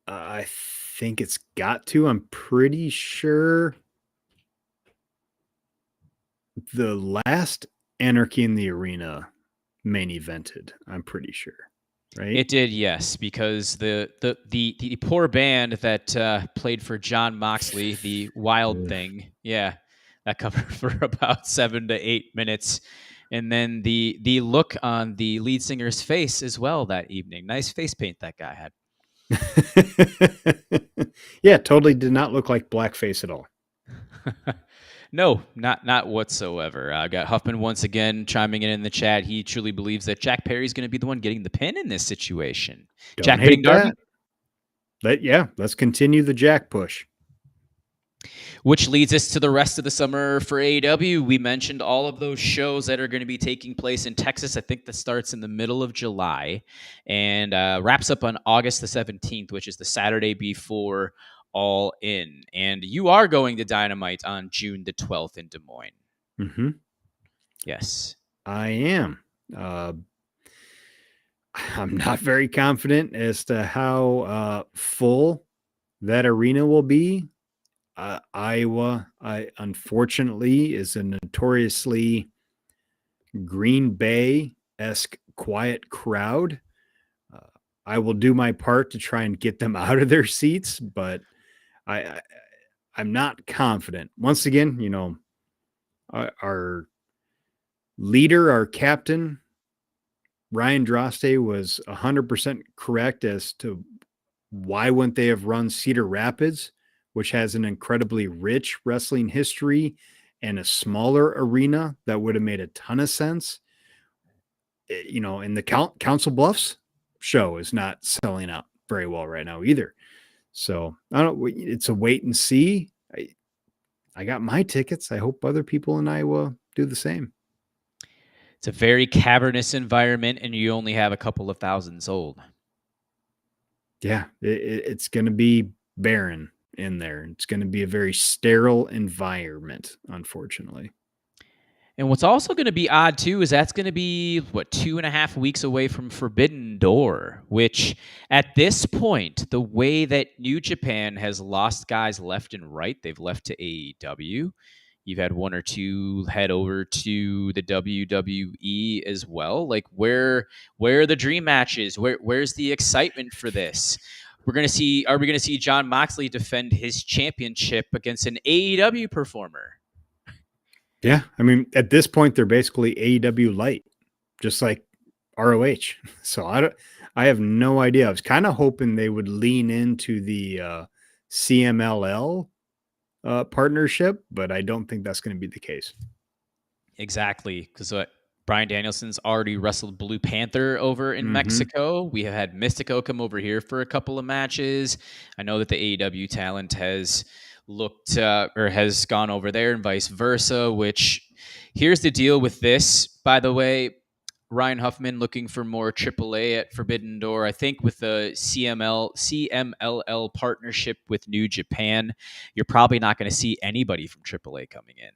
I think it's got to. I'm pretty sure the last Anarchy in the Arena main evented. I'm pretty sure, right? It did, yes, because the poor band that played for John Moxley, the Wild Thing, yeah, that covered for about 7 to 8 minutes, and then the look on the lead singer's face as well that evening. Nice face paint that guy had. Yeah, totally did not look like blackface at all. No, not whatsoever. I got Huffman once again chiming in the chat. He truly believes that Jack Perry's going to be the one getting the pin in this situation. Don't Jack hate Darby. Let's continue the Jack push. Which leads us to the rest of the summer for AEW. We mentioned all of those shows that are going to be taking place in Texas. I think that starts in the middle of July and wraps up on August the 17th, which is the Saturday before All In. And you are going to Dynamite on June the 12th in Des Moines. Mm-hmm. Yes. I am. I'm not very confident as to how full that arena will be. Iowa, unfortunately, is a notoriously Green Bay-esque quiet crowd. I will do my part to try and get them out of their seats, but I'm not confident. Once again, our leader, our captain, Ryan Droste, was 100% correct as to why wouldn't they have run Cedar Rapids which has an incredibly rich wrestling history and a smaller arena that would have made a ton of sense. And the Council Bluffs show is not selling out very well right now either. So I don't. It's a wait and see. I got my tickets. I hope other people in Iowa do the same. It's a very cavernous environment, and you only have a couple of thousand sold. Yeah, it's going to be barren in there. It's going to be a very sterile environment, unfortunately. And what's also going to be odd, too, is that's going to be, 2.5 weeks away from Forbidden Door, which at this point, the way that New Japan has lost guys left and right, they've left to AEW. You've had one or two head over to the WWE as well. Like, where are the dream matches? Where's the excitement for this? Are we going to see Jon Moxley defend his championship against an AEW performer? Yeah, I mean, at this point, they're basically AEW light, just like ROH. So I have no idea. I was kind of hoping they would lean into the CMLL partnership, but I don't think that's going to be the case. Exactly, because Bryan Danielson's already wrestled Blue Panther over in Mexico. We have had Mystico come over here for a couple of matches. I know that the AEW talent has looked or has gone over there and vice versa, which here's the deal with this, by the way. Ryan Huffman looking for more AAA at Forbidden Door. I think with the CMLL partnership with New Japan, you're probably not going to see anybody from AAA coming in.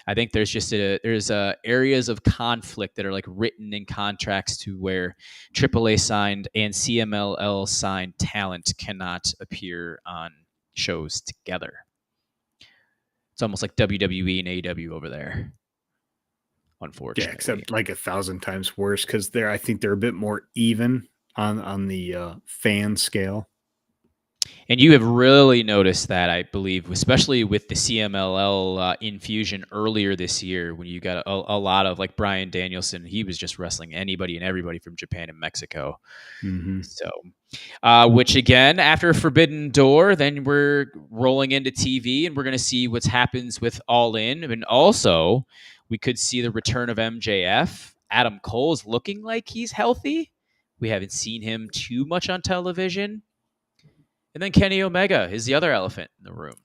I think there's just areas of conflict that are like written in contracts to where AAA signed and CMLL signed talent cannot appear on shows together. It's almost like WWE and AEW over there, unfortunately. Yeah, except like 1,000 times worse because I think they're a bit more even on the fan scale. And you have really noticed that, I believe, especially with the CMLL infusion earlier this year, when you got a lot of like Bryan Danielson. He was just wrestling anybody and everybody from Japan and Mexico. So, which again, after Forbidden Door, then we're rolling into TV and we're going to see what happens with All In. And also, we could see the return of MJF. Adam Cole's looking like he's healthy. We haven't seen him too much on television. And then Kenny Omega is the other elephant in the room.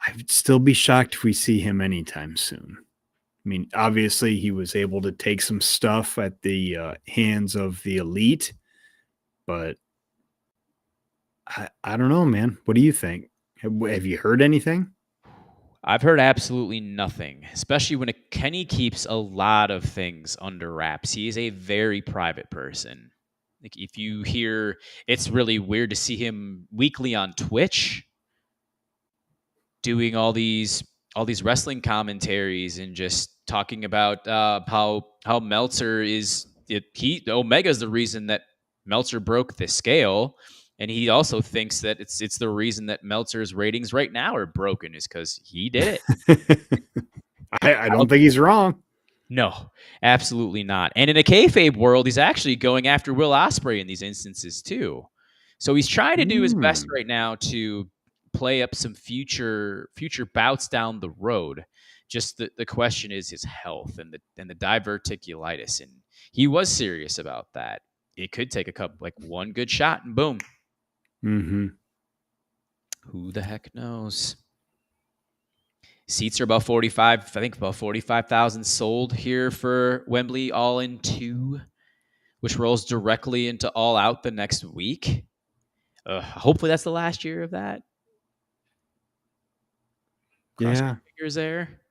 I would still be shocked if we see him anytime soon. I mean, obviously, he was able to take some stuff at the hands of the Elite, but I don't know, man. What do you think? Have you heard anything? I've heard absolutely nothing, especially when Kenny keeps a lot of things under wraps. He is a very private person. Like, if you hear, it's really weird to see him weekly on Twitch doing all these wrestling commentaries and just talking about how Meltzer Omega's the reason that Meltzer broke the scale, and he also thinks that it's the reason that Meltzer's ratings right now are broken is because he did it. I don't think he's wrong. No, absolutely not. And in a kayfabe world, he's actually going after Will Ospreay in these instances too. So he's trying to do his best right now to play up some future bouts down the road. Just the question is his health and the diverticulitis, and he was serious about that. It could take one good shot and boom. Who the heck knows? Seats are about 45,000 sold here for Wembley All In 2, which rolls directly into All Out the next week. Hopefully that's the last year of that. Cross my fingers there.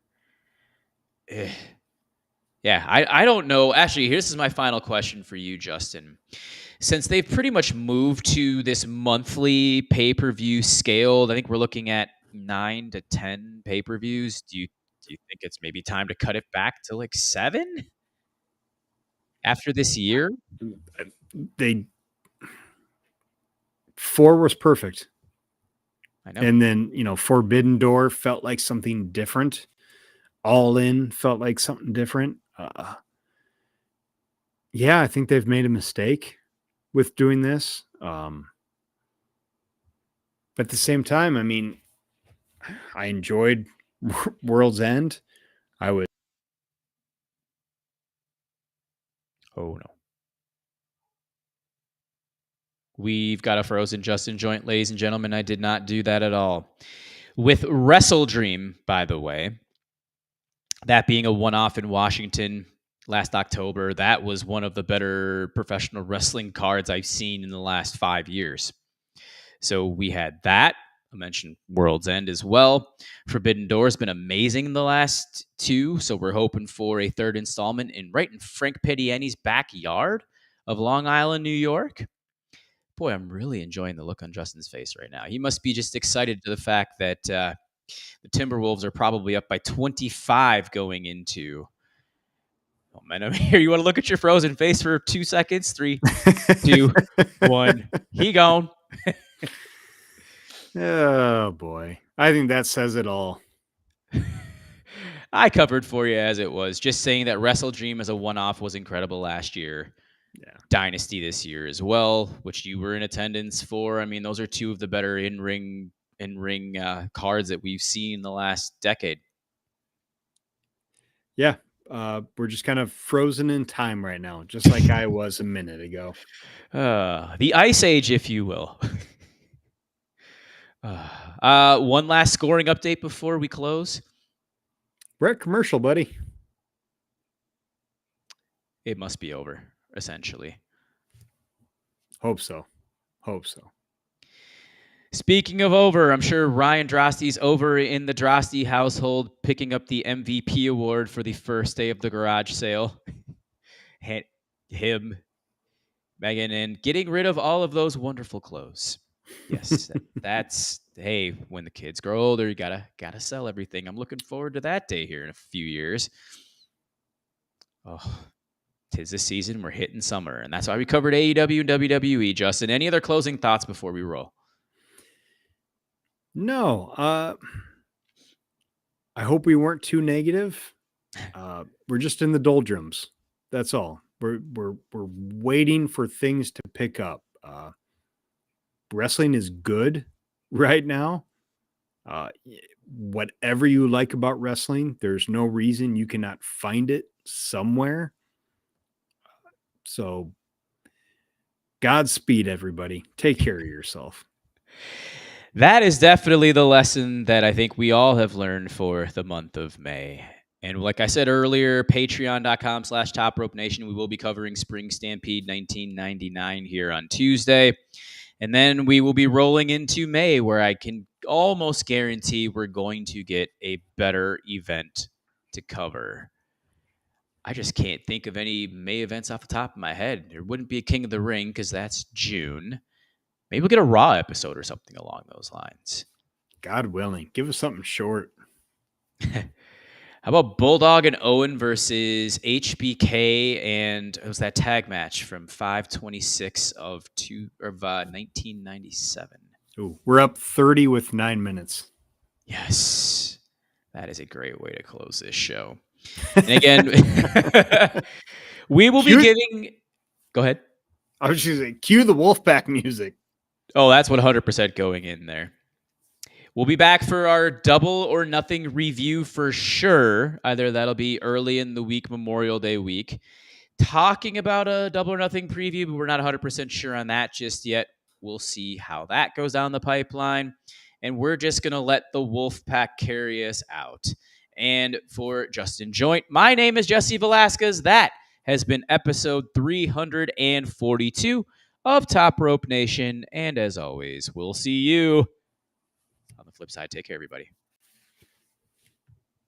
Yeah, I don't know. Actually, this is my final question for you, Justin. Since they've pretty much moved to this monthly pay-per-view scale, I think we're looking at 9 to 10 pay-per-views. Do you think it's maybe time to cut it back to like 7 after this year? 4 was perfect. I know. And then, Forbidden Door felt like something different. All In felt like something different. Yeah, I think they've made a mistake with doing this. But at the same time, I mean, I enjoyed World's End. I was. Oh, no. We've got a frozen Justin joint, ladies and gentlemen. I did not do that at all. With Wrestle Dream, by the way, that being a one-off in Washington last October, that was one of the better professional wrestling cards I've seen in the last 5 years. So we had that. I mentioned World's End as well. Forbidden Door has been amazing in the last 2, so we're hoping for a third installment right in Frank Pittiani's backyard of Long Island, New York. Boy, I'm really enjoying the look on Justin's face right now. He must be just excited to the fact that the Timberwolves are probably up by 25 going into momentum here. You want to look at your frozen face for 2 seconds? 3, 2, 1. He gone. Oh boy, I think that says it all. I covered for you as it was. Just saying that Wrestle Dream as a one-off was incredible last year. Yeah. Dynasty this year as well, which you were in attendance for. I mean, those are 2 of the better in-ring cards that we've seen in the last decade. Yeah, we're just kind of frozen in time right now, just like I was a minute ago. The Ice Age, if you will. One last scoring update before we close. We're at commercial, buddy. It must be over, essentially. Hope so. Speaking of over, I'm sure Ryan Drosty's over in the Drosty household picking up the MVP award for the first day of the garage sale. Him, Megan, and getting rid of all of those wonderful clothes. Yes, that's, hey, when the kids grow older, you gotta sell everything. I'm looking forward to that day here in a few years. Oh, 'tis the season. We're hitting summer, and that's why we covered AEW and WWE. Justin, any other closing thoughts before we roll? No, I hope we weren't too negative. We're just in the doldrums. That's all. We're waiting for things to pick up. Wrestling is good right now. Whatever you like about wrestling, there's no reason you cannot find it somewhere. So, Godspeed, everybody. Take care of yourself. That is definitely the lesson that I think we all have learned for the month of May. And like I said earlier, patreon.com/Top Rope Nation, we will be covering Spring Stampede 1999 here on Tuesday. And then we will be rolling into May, where I can almost guarantee we're going to get a better event to cover. I just can't think of any May events off the top of my head. There wouldn't be a King of the Ring because that's June. Maybe we'll get a Raw episode or something along those lines. God willing. Give us something short. How about Bulldog and Owen versus HBK, and it was that tag match from 5/26 of 1997. Ooh, we're up 30 with 9 minutes. Yes, that is a great way to close this show. And again, we will be giving. Go ahead. I was just saying, cue the Wolfpack music. Oh, that's 100% going in there. We'll be back for our Double or Nothing review for sure. Either that'll be early in the week, Memorial Day week. Talking about a Double or Nothing preview, but we're not 100% sure on that just yet. We'll see how that goes down the pipeline. And we're just going to let the Wolfpack carry us out. And for Justin Joint, my name is Jesse Velasquez. That has been episode 342 of Top Rope Nation. And as always, we'll see you on the flip side. Take care, everybody.